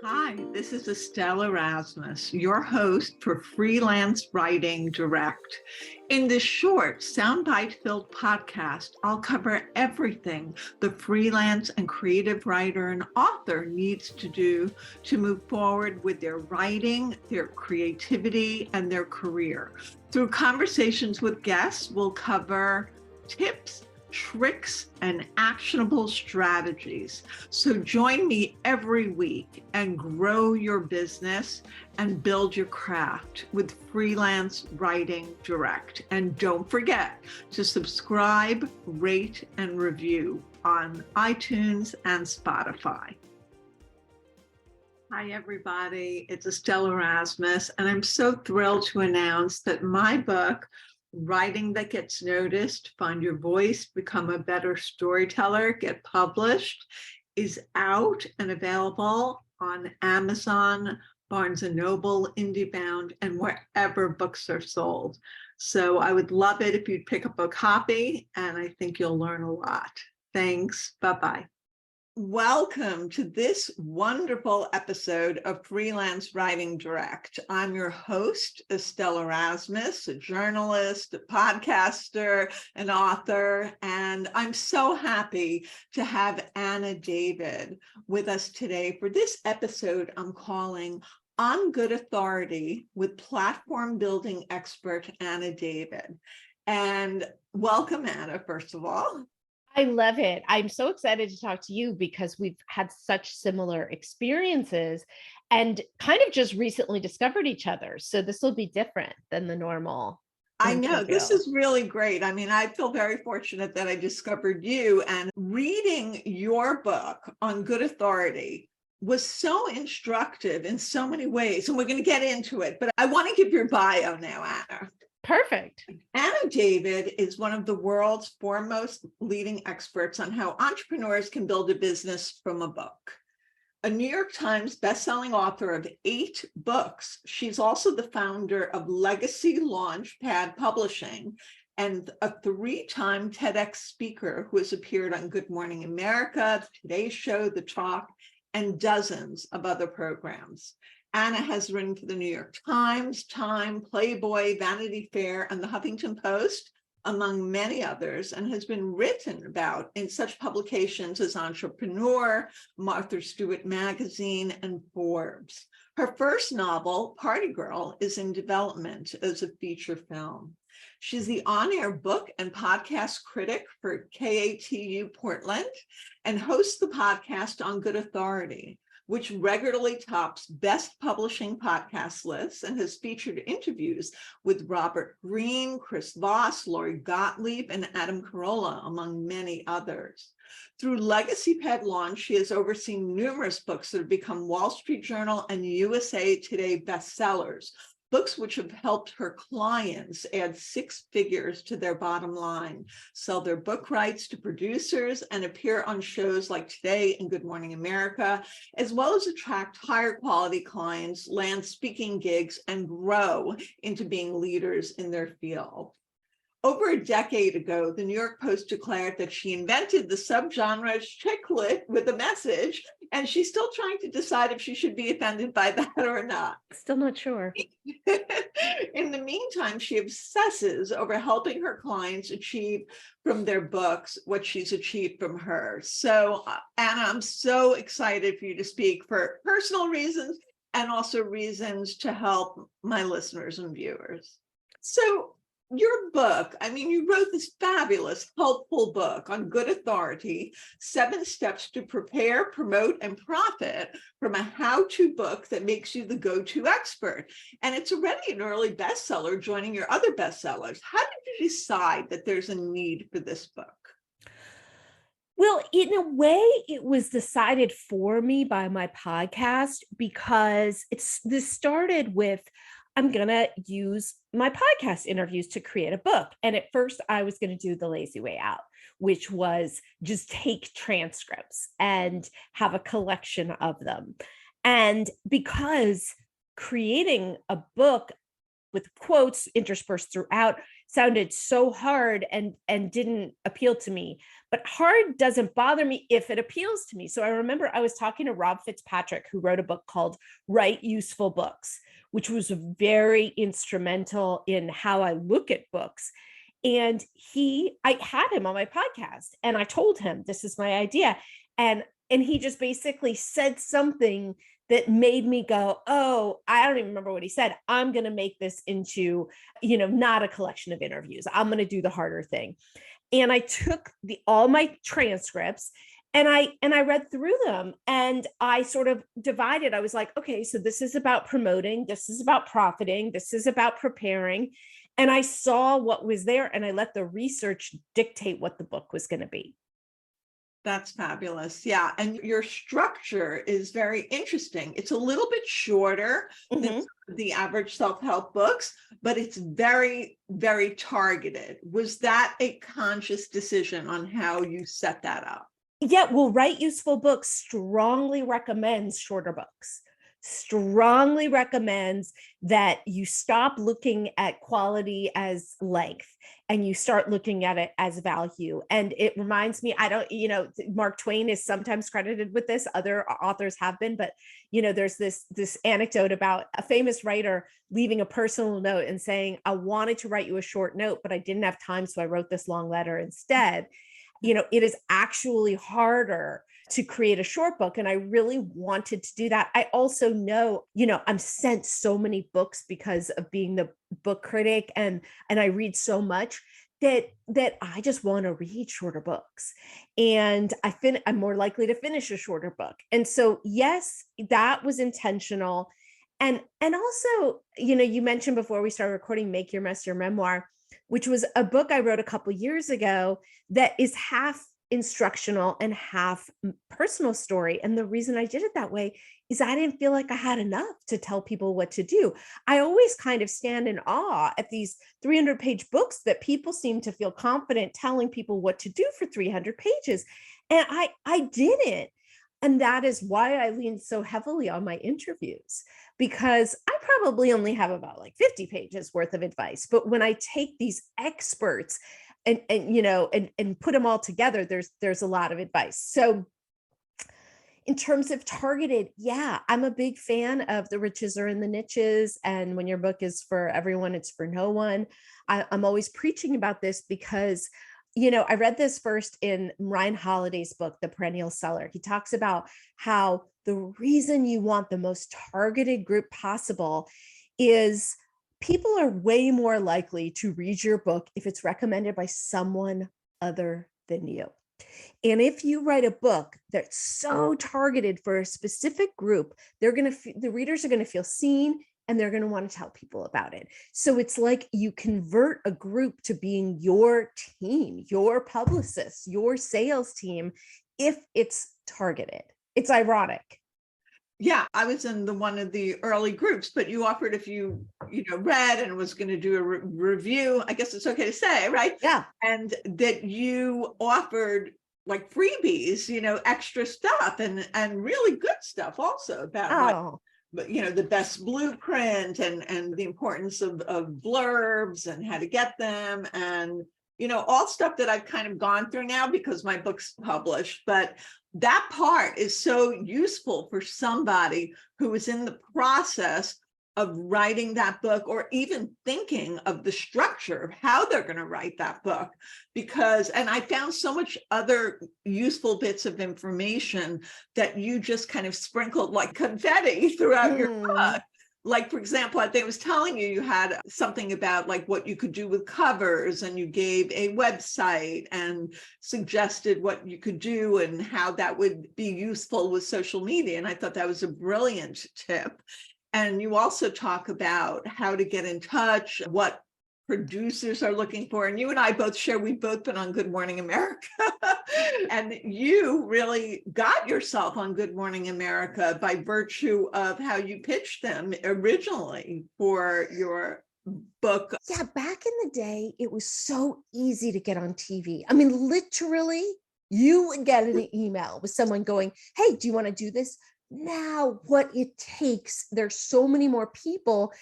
Hi, this is Estelle Erasmus, your host for Freelance Writing Direct. In this short, soundbite-filled podcast, I'll cover everything the freelance and creative writer and author needs to do to move forward with their writing, their creativity, and their career. Through conversations with guests, we'll cover tips, tricks, and actionable strategies. So join me every week and grow your business and build your craft with Freelance Writing Direct. And don't forget to subscribe, rate, and review on iTunes and Spotify. Hi, everybody. It's Estelle Erasmus, and I'm so thrilled to announce that my book, Writing That Gets Noticed, Find Your Voice, Become a Better Storyteller, Get Published, is out and available on Amazon, Barnes & Noble, IndieBound, and wherever books are sold. So I would love it if you'd pick up a copy, and I think you'll learn a lot. Thanks. Bye-bye. Welcome to this wonderful episode of Freelance Writing Direct. I'm your host, Estelle Erasmus, a journalist, a podcaster, an author, and I'm so happy to have Anna David with us today for this episode I'm calling On Good Authority with platform building expert Anna David. And welcome, Anna, first of all. I love it. I'm so excited to talk to you because we've had such similar experiences and kind of just recently discovered each other. So this will be different than the normal. I know, this is really great. I mean, I feel very fortunate that I discovered you, and reading your book On Good Authority was so instructive in so many ways. And we're going to get into it, but I want to give your bio now, Anna. Perfect. Anna David is one of the world's foremost leading experts on how entrepreneurs can build a business from a book. A New York Times bestselling author of 8 books, she's also the founder of Legacy Launchpad Publishing and a 3-time TEDx speaker who has appeared on Good Morning America, Today's Show, The Talk, and dozens of other programs. Anna has written for the New York Times, Time, Playboy, Vanity Fair, and the Huffington Post, among many others, and has been written about in such publications as Entrepreneur, Martha Stewart Magazine, and Forbes. Her first novel, Party Girl, is in development as a feature film. She's the on-air book and podcast critic for KATU Portland and hosts the podcast On Good Authority, which regularly tops best publishing podcast lists and has featured interviews with Robert Greene, Chris Voss, Lori Gottlieb, and Adam Carolla, among many others. Through Legacy Ped Launch, she has overseen numerous books that have become Wall Street Journal and USA Today bestsellers, books which have helped her clients add 6 figures to their bottom line, sell their book rights to producers, and appear on shows like Today and Good Morning America, as well as attract higher quality clients, land speaking gigs, and grow into being leaders in their field. Over a decade ago, the New York Post declared that she invented the subgenre chick lit with a message, and she's still trying to decide if she should be offended by that or not. Still not sure. In the meantime, she obsesses over helping her clients achieve from their books what she's achieved from hers. So, Anna, I'm so excited for you to speak for personal reasons and also reasons to help my listeners and viewers. So, your book, I mean, you wrote this fabulous, helpful book on Good Authority, 7 Steps to Prepare, Promote, and Profit from a how-to book that makes you the go-to expert. And it's already an early bestseller, joining your other bestsellers. How did you decide that there's a need for this book? Well, in a way, it was decided for me by my podcast because this started with, I'm going to use my podcast interviews to create a book. And at first I was going to do the lazy way out, which was just take transcripts and have a collection of them. And because creating a book with quotes interspersed throughout sounded so hard and didn't appeal to me. But hard doesn't bother me if it appeals to me. So I remember I was talking to Rob Fitzpatrick, who wrote a book called Write Useful Books, which was very instrumental in how I look at books. And I had him on my podcast, and I told him, this is my idea. And he just basically said something that made me go, oh, I don't even remember what he said. I'm going to make this into, not a collection of interviews. I'm going to do the harder thing. And I took all my transcripts and I read through them, and I sort of divided. I was like, okay, so this is about promoting, this is about profiting, this is about preparing. And I saw what was there, and I let the research dictate what the book was going to be. That's fabulous. Yeah. And your structure is very interesting. It's a little bit shorter than the average self-help books, but it's very, very targeted. Was that a conscious decision on how you set that up? Yeah, well, Write Useful Books strongly recommends shorter books, strongly recommends that you stop looking at quality as length and you start looking at it as value. And it reminds me, Mark Twain is sometimes credited with this, other authors have been, but there's this anecdote about a famous writer leaving a personal note and saying, I wanted to write you a short note, but I didn't have time, so I wrote this long letter instead. It is actually harder to create a short book. And I really wanted to do that. I also know, I'm sent so many books because of being the book critic, and I read so much that I just want to read shorter books, and I'm more likely to finish a shorter book. And so, yes, that was intentional. And also, you mentioned before we started recording, Make Your Mess Your Memoir, which was a book I wrote a couple of years ago that is half instructional and half personal story. And the reason I did it that way is I didn't feel like I had enough to tell people what to do. I always kind of stand in awe at these 300-page books that people seem to feel confident telling people what to do for 300 pages. And I didn't. And that is why I lean so heavily on my interviews, because I probably only have about like 50 pages worth of advice. But when I take these experts and put them all together, there's a lot of advice. So in terms of targeted, yeah, I'm a big fan of the riches are in the niches. And when your book is for everyone, it's for no one. I'm always preaching about this because I read this first in Ryan Holiday's book, The Perennial Seller. He talks about how the reason you want the most targeted group possible is people are way more likely to read your book if it's recommended by someone other than you. And if you write a book that's so targeted for a specific group, the readers are going to feel seen, and they're going to want to tell people about it. So it's like you convert a group to being your team, your publicist, your sales team, if it's targeted. It's ironic. Yeah, I was in one of the early groups, but you offered if you read and was going to do a review, I guess it's okay to say, right? Yeah. And that you offered like freebies, extra stuff and really good stuff also about but the best blueprint and the importance of blurbs and how to get them, and all stuff that I've kind of gone through now because my book's published. But that part is so useful for somebody who is in the process of writing that book, or even thinking of the structure of how they're going to write that book. And I found so much other useful bits of information that you just kind of sprinkled like confetti throughout your book. Like, for example, I think I was telling you had something about like what you could do with covers, and you gave a website and suggested what you could do and how that would be useful with social media. And I thought that was a brilliant tip. And you also talk about how to get in touch, what producers are looking for. And you and I both share, we've both been on Good Morning America. And you really got yourself on Good Morning America by virtue of how you pitched them originally for your book. Yeah, back in the day, it was so easy to get on TV. I mean, literally, you would get an email with someone going, hey, do you want to do this? Now, what it takes, there's so many more people.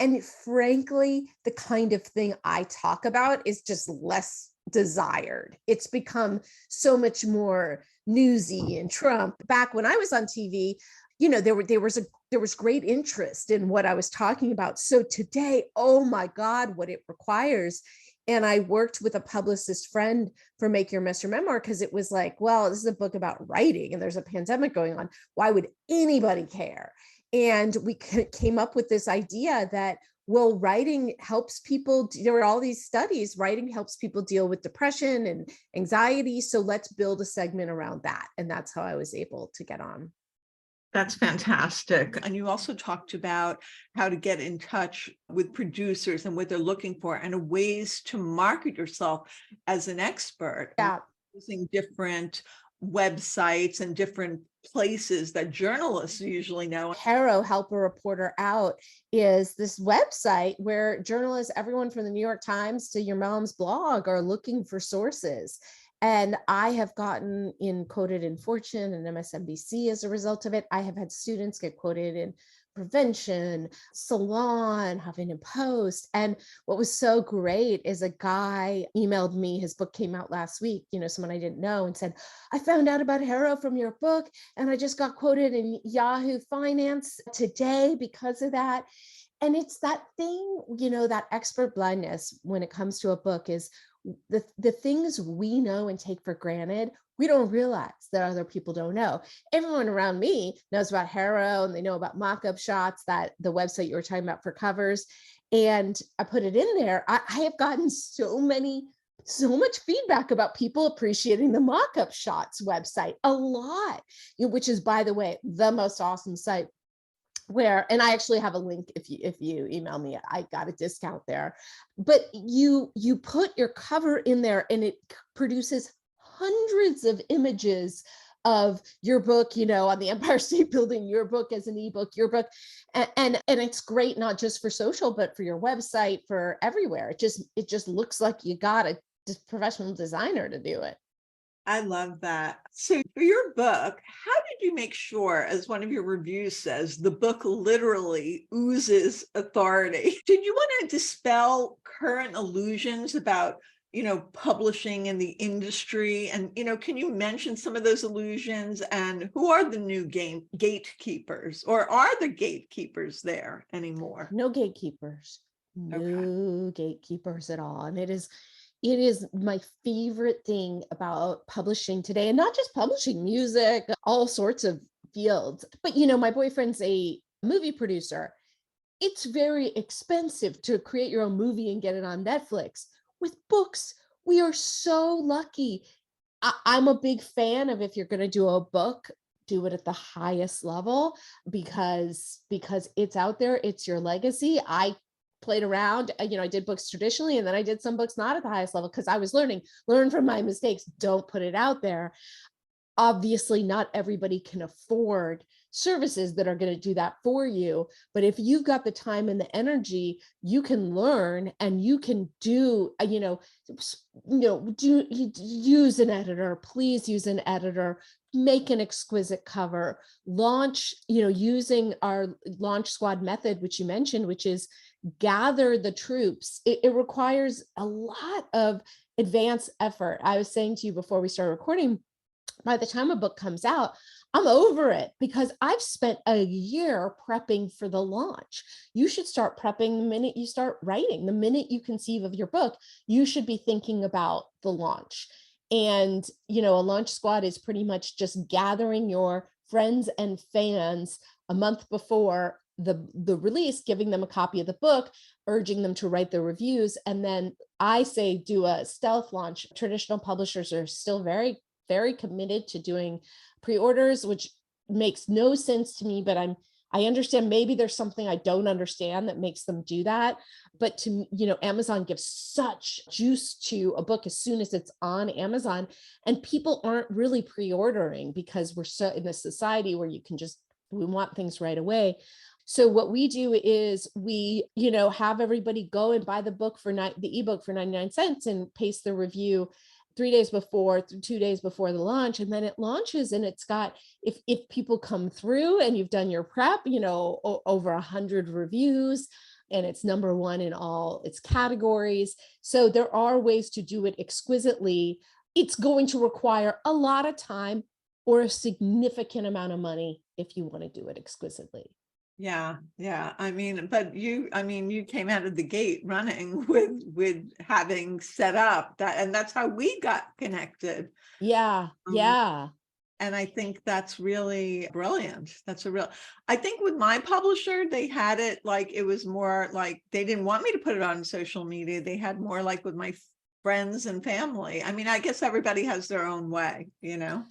And frankly, the kind of thing I talk about is just less desired. It's become so much more newsy and Trump. Back when I was on TV, there was great interest in what I was talking about. So today, oh my God, what it requires. And I worked with a publicist friend for Make Your Mess Your Memoir, because it was like, well, this is a book about writing and there's a pandemic going on. Why would anybody care? And we came up with this idea that, well, writing helps people. There were all these studies, writing helps people deal with depression and anxiety. So let's build a segment around that. And that's how I was able to get on. That's fantastic. And you also talked about how to get in touch with producers and what they're looking for and ways to market yourself as an expert. Yeah. Using different websites and different places that journalists usually know. Harrow, Help a Reporter Out, is this website where journalists, everyone from the New York Times to your mom's blog, are looking for sources. And I have gotten quoted in Fortune and MSNBC as a result of it. I have had students get quoted in Prevention, Salon, Huffington Post. And what was so great is a guy emailed me, his book came out last week, someone I didn't know, and said, I found out about Harrow from your book, and I just got quoted in Yahoo Finance today because of that. And it's that thing, that expert blindness when it comes to a book is the things we know and take for granted, we don't realize that other people don't know. Everyone around me knows about Harrow and they know about mock-up shots, that the website you were talking about for covers. And I put it in there. I have gotten so much feedback about people appreciating the mock-up shots website a lot, which is, by the way, the most awesome site. And I actually have a link. If you email me, I got a discount there. But you put your cover in there and it produces hundreds of images of your book, on the Empire State Building, your book as an ebook, your book. And it's great, not just for social, but for your website, for everywhere. It just looks like you got a professional designer to do it. I love that. So for your book, how did you make sure, as one of your reviews says, the book literally oozes authority? Did you want to dispel current illusions about, publishing in the industry? And, can you mention some of those illusions and who are the new gatekeepers, or are the gatekeepers there anymore? No gatekeepers, no gatekeepers at all. And it is my favorite thing about publishing today, and not just publishing, music, all sorts of fields. But, my boyfriend's a movie producer. It's very expensive to create your own movie and get it on Netflix. With books, we are so lucky. I'm a big fan of, if you're going to do a book, do it at the highest level, because it's out there. It's your legacy. I played around, I did books traditionally, and then I did some books not at the highest level because I was learn from my mistakes. Don't put it out there. Obviously, not everybody can afford services that are going to do that for you. But if you've got the time and the energy, you can learn, and you can use an editor. Please use an editor. Make an exquisite cover. Launch, using our launch squad method, which you mentioned, which is gather the troops. It requires a lot of advanced effort. I was saying to you before we started recording, by the time a book comes out, I'm over it because I've spent a year prepping for the launch. You should start prepping the minute you start writing. The minute you conceive of your book, you should be thinking about the launch. And, a launch squad is pretty much just gathering your friends and fans a month before the release, giving them a copy of the book, urging them to write their reviews. And then I say, do a stealth launch. Traditional publishers are still very, very committed to doing pre-orders, which makes no sense to me, but I understand maybe there's something I don't understand that makes them do that. But Amazon gives such juice to a book as soon as it's on Amazon, and people aren't really pre-ordering because we're so in this society where we want things right away. So what we do is we, have everybody go and buy the ebook for 99 cents and paste the review 2 days before the launch. And then it launches, and it's got, if people come through and you've done your prep, over 100 reviews, and it's number one in all its categories. So there are ways to do it exquisitely. It's going to require a lot of time or a significant amount of money if you want to do it exquisitely. Yeah, yeah. I mean, but you came out of the gate running with having set up that, and that's how we got connected. Yeah, Um, yeah. and I think that's really brilliant. I think with my publisher, they had it like, it was more like, they didn't want me to put it on social media. They had more like with my friends and family. I mean, I guess everybody has their own way, you know?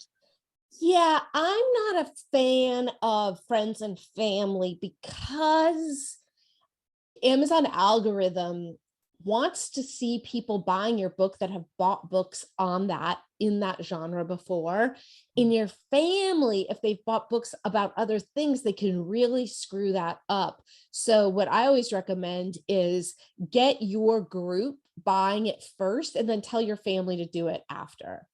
Yeah, I'm not a fan of friends and family because Amazon algorithm wants to see people buying your book that have bought books on that in that genre before. In your family, if they've bought books about other things, they can really screw that up. So what I always recommend is get your group buying it first and then tell your family to do it after.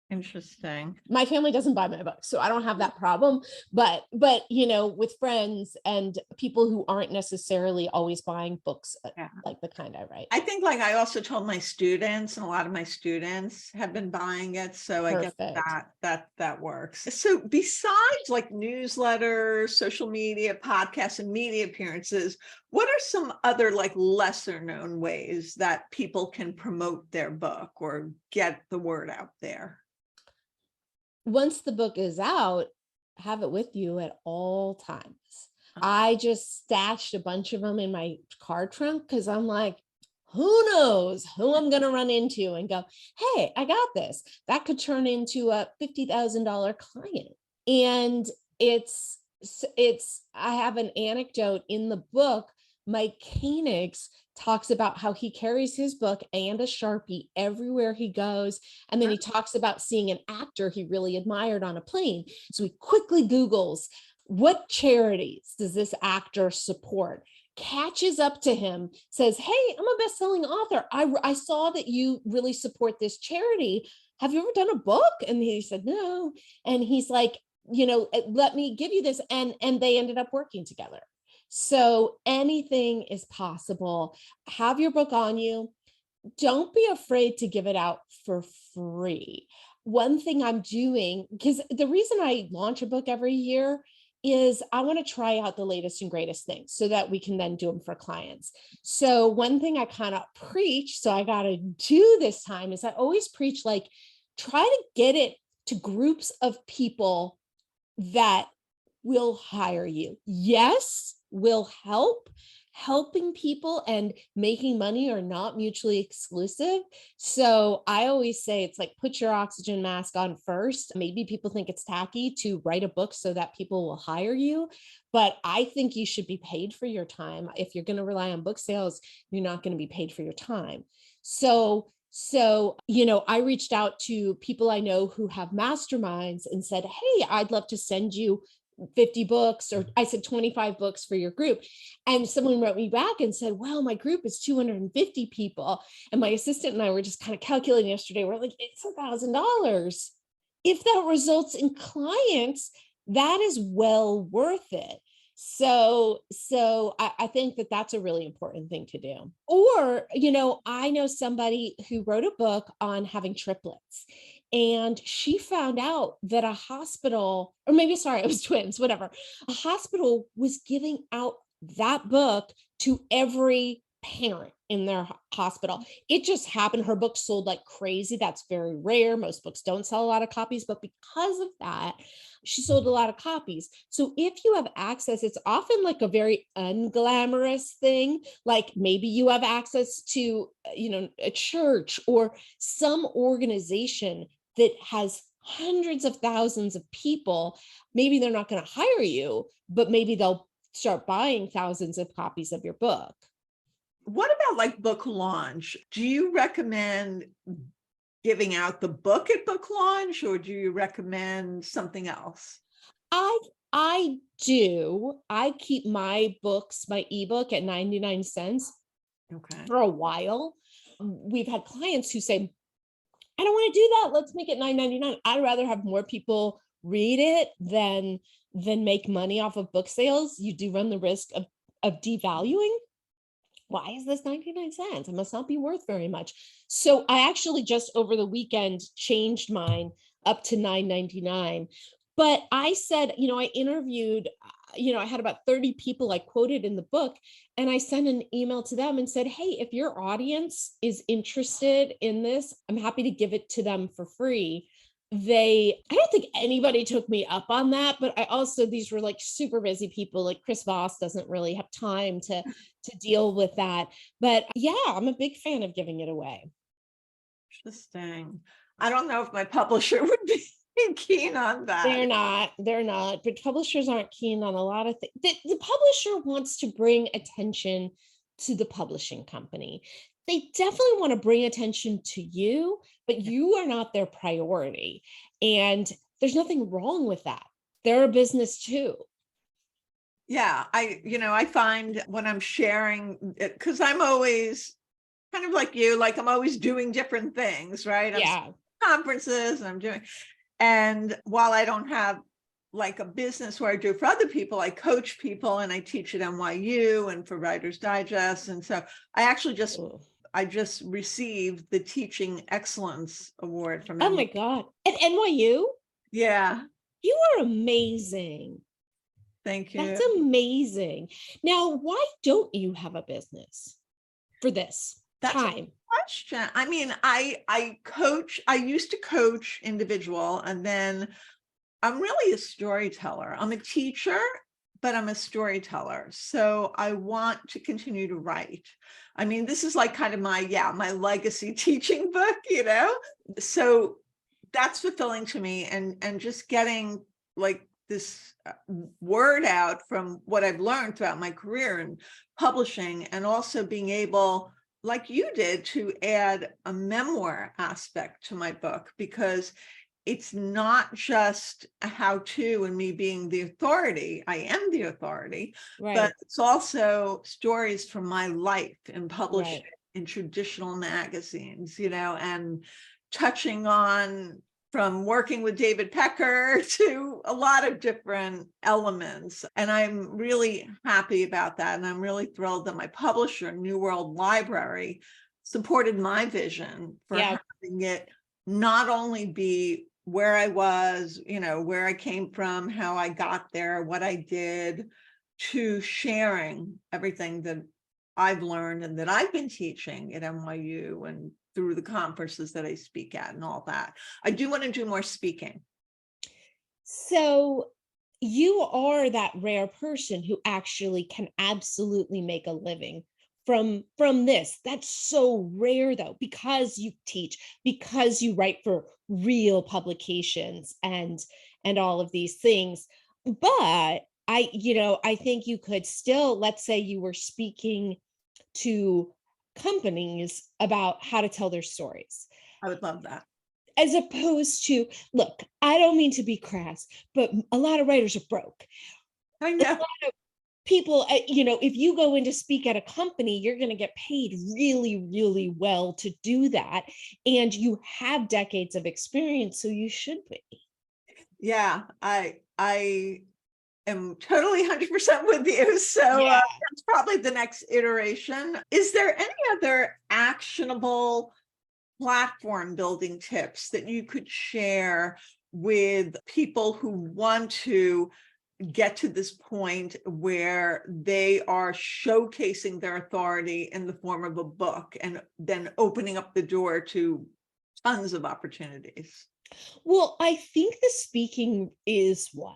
Interesting. My family doesn't buy my books, so I don't have that problem. But with friends and people who aren't necessarily always buying books Yeah. like the kind I write. I think like I also told my students, and a lot of my students have been buying it. So I guess Perfect. that works. So besides like newsletters, social media, podcasts, and media appearances, what are some other like lesser known ways that people can promote their book or get the word out there? Once the book is out, have it with you at all times. I just stashed a bunch of them in my car trunk because I'm like, who knows who I'm going to run into and go, hey, I got this. That could turn into a $50,000 client. And I have an anecdote in the book. Mike Koenigs talks about how he carries his book and a Sharpie everywhere he goes. And then he talks about seeing an actor he really admired on a plane. So he quickly Googles, what charities does this actor support? Catches up to him, says, hey, I'm a best-selling author. I saw that you really support this charity. Have you ever done a book? And he said, no. And he's like, let me give you this. And they ended up working together. So anything is possible. Have your book on you. Don't be afraid to give it out for free. One thing I'm doing, because the reason I launch a book every year is I want to try out the latest and greatest things so that we can then do them for clients. So one thing I kind of preach, so I got to do this time, is I always preach like, try to get it to groups of people that will hire you. Yes, will help. Helping people and making money are not mutually exclusive. So I always say it's like, put your oxygen mask on first. Maybe people think it's tacky to write a book so that people will hire you, but I think you should be paid for your time. If you're going to rely on book sales, you're not going to be paid for your time. So I reached out to people I know who have masterminds and said, hey, I'd love to send you 50 books, or I said 25 books for your group. And someone wrote me back and said, well, my group is 250 people. And my assistant and I were just kind of calculating yesterday. We're like, it's $1,000. If that results in clients, that is well worth it. So I think that that's a really important thing to do. Or, I know somebody who wrote a book on having triplets, and she found out that a hospital, or maybe, sorry, it was twins, whatever, a hospital was giving out that book to every parent in their hospital. It just happened. Her book sold like crazy. That's very rare. Most books don't sell a lot of copies, but because of that, she sold a lot of copies. So if you have access, it's often like a very unglamorous thing. Like maybe you have access to, a church or some organization that has hundreds of thousands of people. Maybe they're not going to hire you, but maybe they'll start buying thousands of copies of your book. What about like book launch? Do you recommend giving out the book at book launch, or do you recommend something else? I do. I keep my books, my ebook at 99 cents Okay. for a while. We've had clients who say, I don't want to do that. Let's make it $9.99. I'd rather have more people read it than make money off of book sales. You do run the risk of devaluing why is this 99 cents? It must not be worth very much. So I actually just over the weekend changed mine up to 9.99. But I said, I interviewed, I had about 30 people I quoted in the book, and I sent an email to them and said, hey, if your audience is interested in this, I'm happy to give it to them for free. I don't think anybody took me up on that, but I also, these were like super busy people, like Chris Voss doesn't really have time to deal with that. But yeah, I'm a big fan of giving it away. Interesting. I don't know if my publisher would be keen on that. They're not, but publishers aren't keen on a lot of things. The publisher wants to bring attention to the publishing company. They definitely want to bring attention to you, but you are not their priority. And there's nothing wrong with that. They're a business too. Yeah, I find when I'm sharing, because I'm always kind of like you, like I'm always doing different things, right? I'm Yeah. conferences and I'm doing, and while I don't have like a business where I do for other people, I coach people and I teach at NYU and for Writer's Digest. And so I actually I just received the Teaching Excellence Award from Oh my NYU. God. At NYU? Yeah. You are amazing. Thank you. That's amazing. Now, why don't you have a business for this time? Question. I mean, I coach, I used to coach individual, and then I'm really a storyteller. I'm a teacher, but I'm a storyteller. So I want to continue to write. I mean, this is like kind of my legacy teaching book, So that's fulfilling to me, and just getting like this word out from what I've learned throughout my career in publishing, and also being able, like you did, to add a memoir aspect to my book, because it's not just a how-to and me being the authority. I am the authority, Right. but it's also stories from my life in publishing, Right. in traditional magazines, and touching on from working with David Pecker to a lot of different elements. And I'm really happy about that. And I'm really thrilled that my publisher, New World Library, supported my vision for having it not only be where I was, where I came from, how I got there, what I did, to sharing everything that I've learned and that I've been teaching at NYU and through the conferences that I speak at and all that. I do want to do more speaking. So you are that rare person who actually can absolutely make a living from this. That's so rare though, because you teach, because you write for real publications and all of these things. But I think you could still, let's say you were speaking to companies about how to tell their stories. I would love that. As opposed to, look, I don't mean to be crass, but a lot of writers are broke. I know. A lot of people, if you go in to speak at a company, you're going to get paid really, really well to do that. And you have decades of experience, so you should be. Yeah, I am totally 100% with you. So that's probably the next iteration. Is there any other actionable platform building tips that you could share with people who want to get to this point where they are showcasing their authority in the form of a book and then opening up the door to tons of opportunities? Well, I think the speaking is one.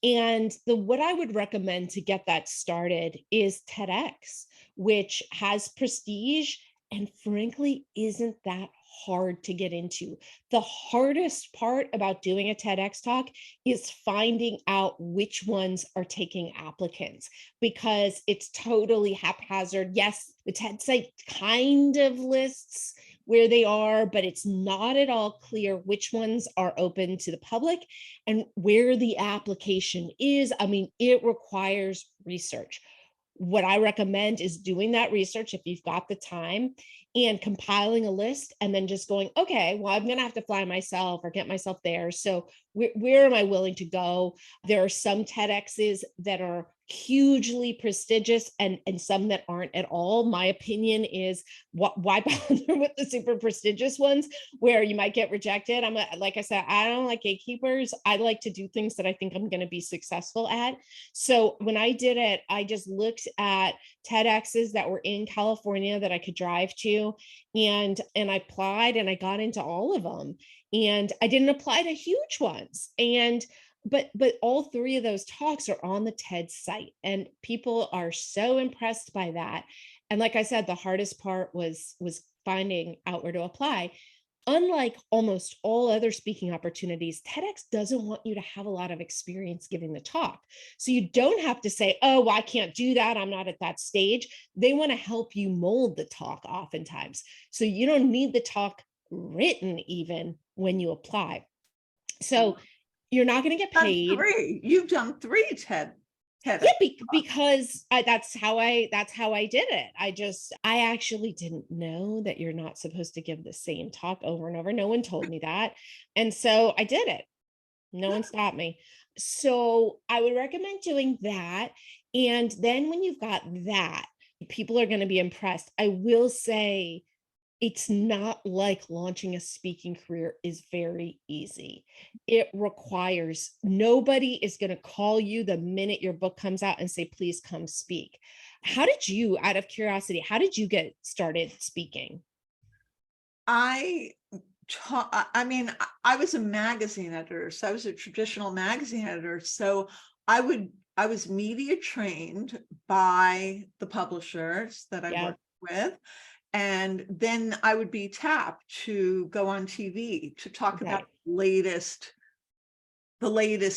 And what I would recommend to get that started is TEDx, which has prestige and frankly isn't that hard to get into. The hardest part about doing a TEDx talk is finding out which ones are taking applicants, because it's totally haphazard. Yes, the TED site kind of lists where they are, but it's not at all clear which ones are open to the public and where the application is. I mean, it requires research. What I recommend is doing that research if you've got the time and compiling a list, and then just going, okay, well, I'm going to have to fly myself or get myself there. So where am I willing to go? There are some TEDx's that are hugely prestigious and some that aren't at all. My opinion is, why bother with the super prestigious ones where you might get rejected? Like I said, I don't like gatekeepers. I like to do things that I think I'm going to be successful at. So when I did it, I just looked at TEDx's that were in California that I could drive to, and I applied, and I got into all of them. And I didn't apply to huge ones. And but all three of those talks are on the TED site, and people are so impressed by that. And like I said, the hardest part was finding out where to apply. Unlike almost all other speaking opportunities, TEDx doesn't want you to have a lot of experience giving the talk. So you don't have to say, oh, well, I can't do that, I'm not at that stage. They want to help you mold the talk oftentimes. So you don't need the talk written even when you apply. So you're not going to get paid. You've done three TED. Yeah, because that's how I did it. I actually didn't know that you're not supposed to give the same talk over and over. No one told me that. And so I did it. No one stopped me. So I would recommend doing that. And then when you've got that, people are going to be impressed. I will say, it's not like launching a speaking career is very easy. It requires, nobody is going to call you the minute your book comes out and say, please come speak. How did you, out of curiosity, how did you get started speaking? I mean, I was a magazine editor, so I was a traditional magazine editor. So I was media trained by the publishers that I worked with. And then I would be tapped to go on TV to talk about the latest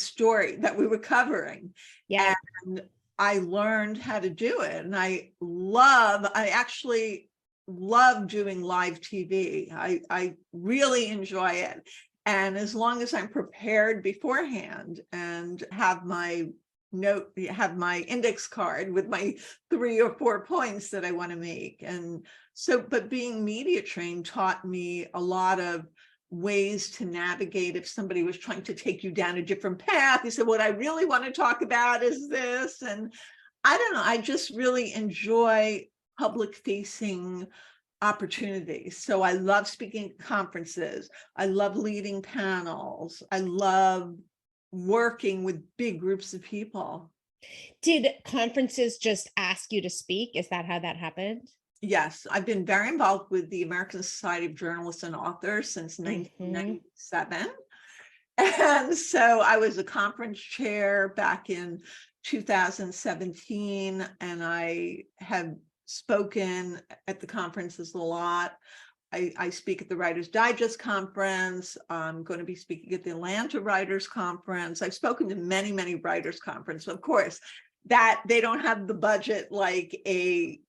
story that we were covering. Yeah. And I learned how to do it. And I actually love doing live TV. I really enjoy it. And as long as I'm prepared beforehand and have my index card with my 3 or 4 points that I want to make. And so, but being media trained taught me a lot of ways to navigate if somebody was trying to take you down a different path. You said, what I really want to talk about is this. And I don't know, I just really enjoy public facing opportunities. So I love speaking at conferences. I love leading panels. I love working with big groups of people. Did conferences just ask you to speak? Is that how that happened? Yes, I've been very involved with the American Society of Journalists and Authors since 1997. And so I was a conference chair back in 2017, and I have spoken at the conferences a lot. I speak at the Writers Digest conference. I'm going to be speaking at the Atlanta Writers Conference. I've spoken to many, many writers conferences. Of course, that they don't have the budget like a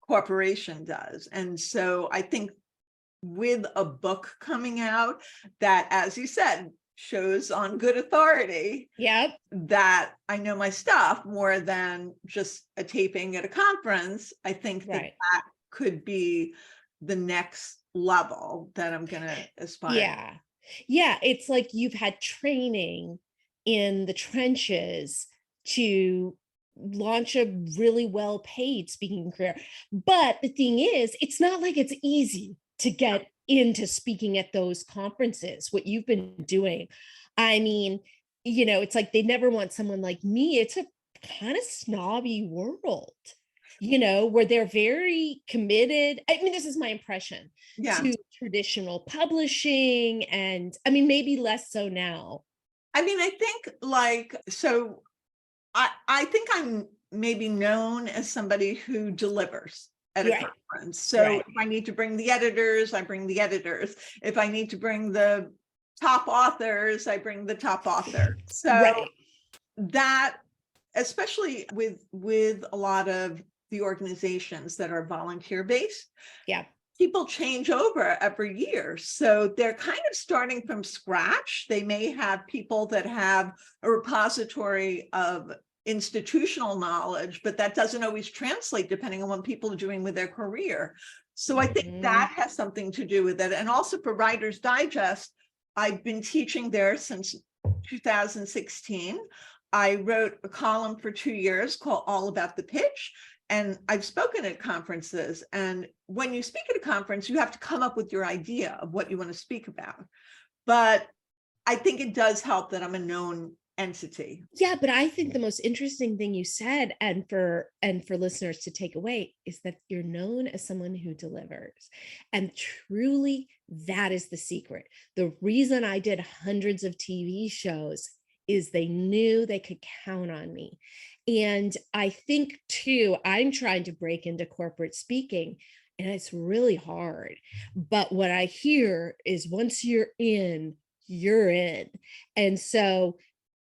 corporation does. And so I think with a book coming out that, as you said, shows on good authority, that I know my stuff more than just a taping at a conference, I think that could be the next level that I'm going to aspire. Yeah. It's like you've had training in the trenches to launch a really well-paid speaking career. But the thing is, it's not like it's easy to get into speaking at those conferences, what you've been doing. I mean, it's like they never want someone like me. It's a kind of snobby world, where they're very committed. I mean, this is my impression to traditional publishing, and I mean, maybe less so now. I mean, I think I think I'm maybe known as somebody who delivers at a conference. So if I need to bring the editors, I bring the editors. If I need to bring the top authors, I bring the top author. So that, especially with a lot of the organizations that are volunteer based, people change over every year. So they're kind of starting from scratch. They may have people that have a repository of institutional knowledge, but that doesn't always translate depending on what people are doing with their career. So I think that has something to do with it. And also for Writers Digest, I've been teaching there since 2016. I wrote a column for 2 years called All About the Pitch. And I've spoken at conferences. And when you speak at a conference, you have to come up with your idea of what you want to speak about. But I think it does help that I'm a known entity. Yeah, but I think the most interesting thing you said, and for listeners to take away, is that you're known as someone who delivers. And truly, that is the secret. The reason I did hundreds of TV shows is they knew they could count on me. And I think too, I'm trying to break into corporate speaking, and it's really hard. But what I hear is once you're in, you're in. And so,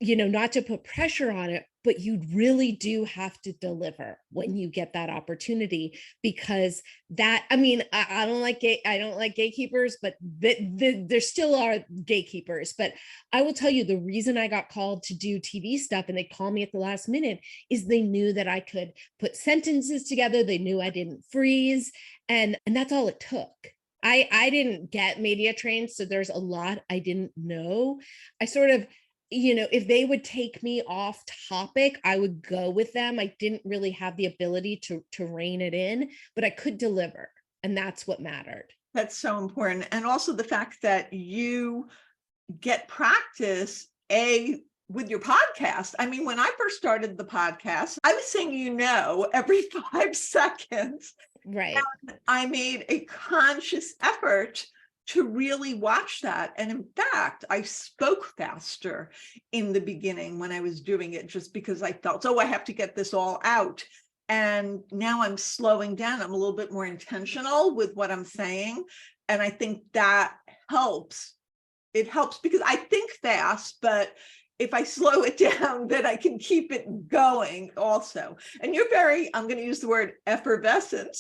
not to put pressure on it, but you really do have to deliver when you get that opportunity, because that, I mean, I don't like I don't like gatekeepers, but there still are gatekeepers. But I will tell you, the reason I got called to do TV stuff and they called me at the last minute is they knew that I could put sentences together. They knew I didn't freeze. And that's all it took. I didn't get media trained, so there's a lot I didn't know. I sort of, if they would take me off topic, I would go with them. I didn't really have the ability to rein it in, but I could deliver. And that's what mattered. That's so important. And also the fact that you get practice, with your podcast. I mean, when I first started the podcast, I was saying, every 5 seconds. Right. And I made a conscious effort to really watch that. And in fact, I spoke faster in the beginning when I was doing it, just because I felt, I have to get this all out. And now I'm slowing down. I'm a little bit more intentional with what I'm saying. And I think that helps. It helps because I think fast, but if I slow it down, then I can keep it going also. And you're I'm going to use the word effervescent.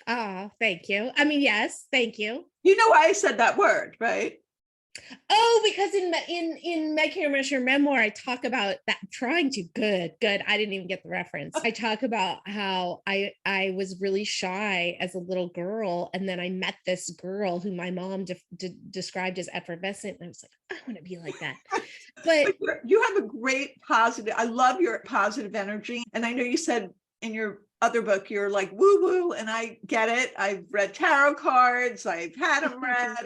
Oh, thank you. I mean, yes, thank you. You know why I said that word, right? Oh, because in Making a Measure memoir, I talk about that trying to good. I didn't even get the reference. I talk about how I was really shy as a little girl, and then I met this girl who my mom described as effervescent, and I was like, I want to be like that. But you have a great positive. I love your positive energy, and I know you said in your other book, you're like woo woo, and I get it. I've read tarot cards. I've had them read.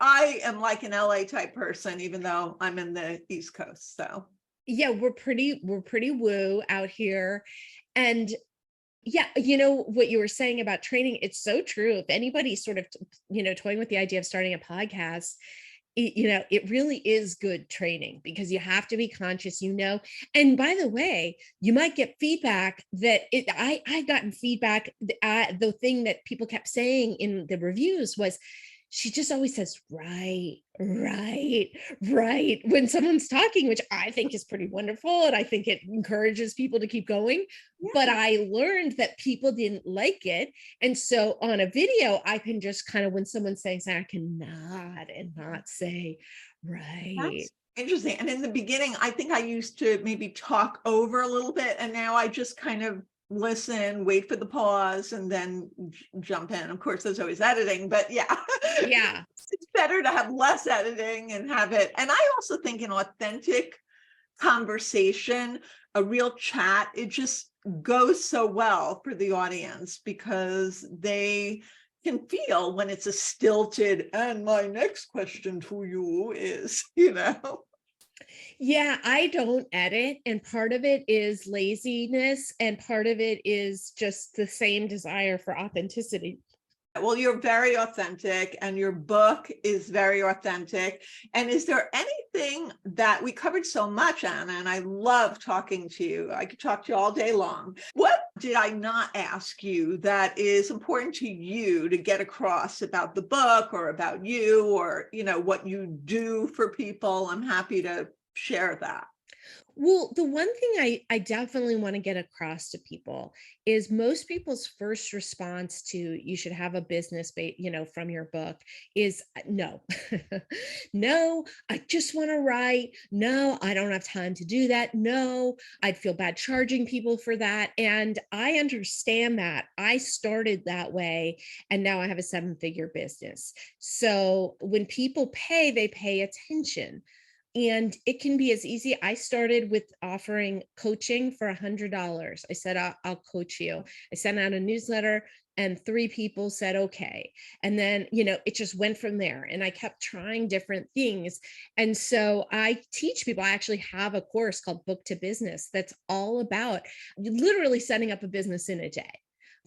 I am like an LA type person, even though I'm in the East Coast. So yeah, we're pretty woo out here. And yeah, what you were saying about training, it's so true. If anybody's sort of, toying with the idea of starting a podcast, it really is good training, because you have to be conscious, and by the way, you might get feedback that I gotten feedback. The thing that people kept saying in the reviews was, she just always says, right, when someone's talking, which I think is pretty wonderful. And I think it encourages people to keep going. Yeah. But I learned that people didn't like it. And so on a video, I can just kind of, when someone's saying something, I can nod and not say, right. That's interesting. And in the beginning, I think I used to maybe talk over a little bit. And now I just kind of listen, wait for the pause, and then jump in. Of course, there's always editing, but yeah. It's better to have less editing and have it. And I also think an authentic conversation, a real chat, it just goes so well for the audience, because they can feel when it's a stilted, and my next question to you is, Yeah, I don't edit, and part of it is laziness, and part of it is just the same desire for authenticity. Well, you're very authentic, and your book is very authentic. And is there anything that we covered so much, Anna, and I love talking to you. I could talk to you all day long. What did I not ask you that is important to you to get across about the book, or about you, or, what you do for people? I'm happy to share that. Well, the one thing I definitely want to get across to people is most people's first response to you should have a business, from your book is no, no, I just want to write. No, I don't have time to do that. No, I'd feel bad charging people for that. And I understand that. I started that way, and now I have a 7-figure business. So when people pay, they pay attention. And it can be as easy. I started with offering coaching for $100. I said, I'll coach you. I sent out a newsletter and 3 people said, okay. And then, it just went from there. And I kept trying different things. And so I teach people, I actually have a course called Book to Business that's all about literally setting up a business in a day.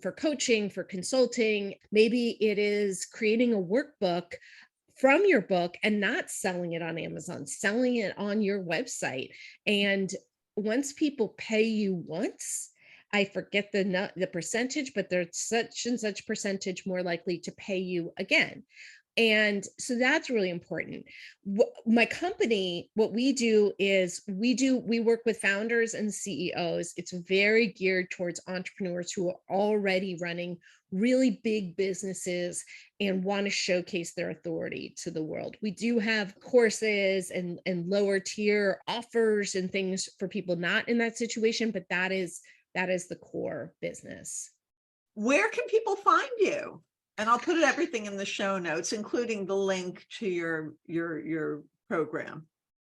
For coaching, for consulting, maybe it is creating a workbook from your book and not selling it on Amazon, selling it on your website. And once people pay you once, I forget the percentage, but there's such and such percentage more likely to pay you again. And so that's really important. My company, what we do is we work with founders and CEOs. It's very geared towards entrepreneurs who are already running really big businesses and want to showcase their authority to the world. We do have courses and lower tier offers and things for people not in that situation, but that is the core business. Where can people find you? And I'll put everything in the show notes, including the link to your program.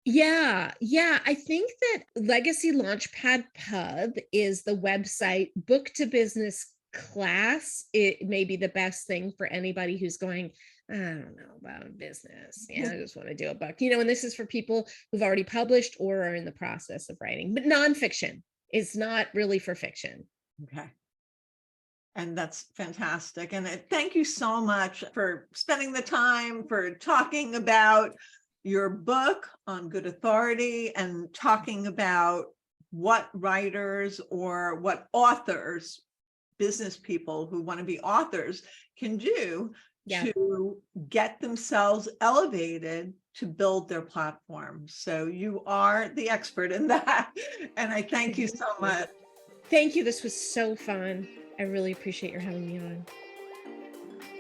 Yeah. I think that Legacy Launchpad Pub is the website. Book to Business class, it may be the best thing for anybody who's going, I don't know about business. Yeah, I just want to do a book, and this is for people who've already published or are in the process of writing, but nonfiction is not really for fiction. Okay. And that's fantastic. And thank you so much for spending the time, for talking about your book on good authority and talking about what writers or what authors, business people who want to be authors can do to get themselves elevated to build their platform. So you are the expert in that. And I thank you so much. Thank you. This was so fun. I really appreciate your having me on.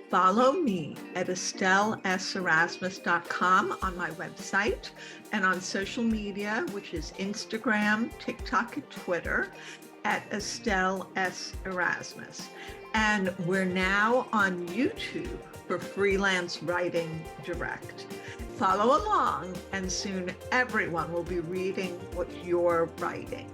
Follow me at EstelleSErasmus.com on my website and on social media, which is Instagram, TikTok, and Twitter at Estelle S. Erasmus. And we're now on YouTube for Freelance Writing Direct. Follow along, and soon everyone will be reading what you're writing.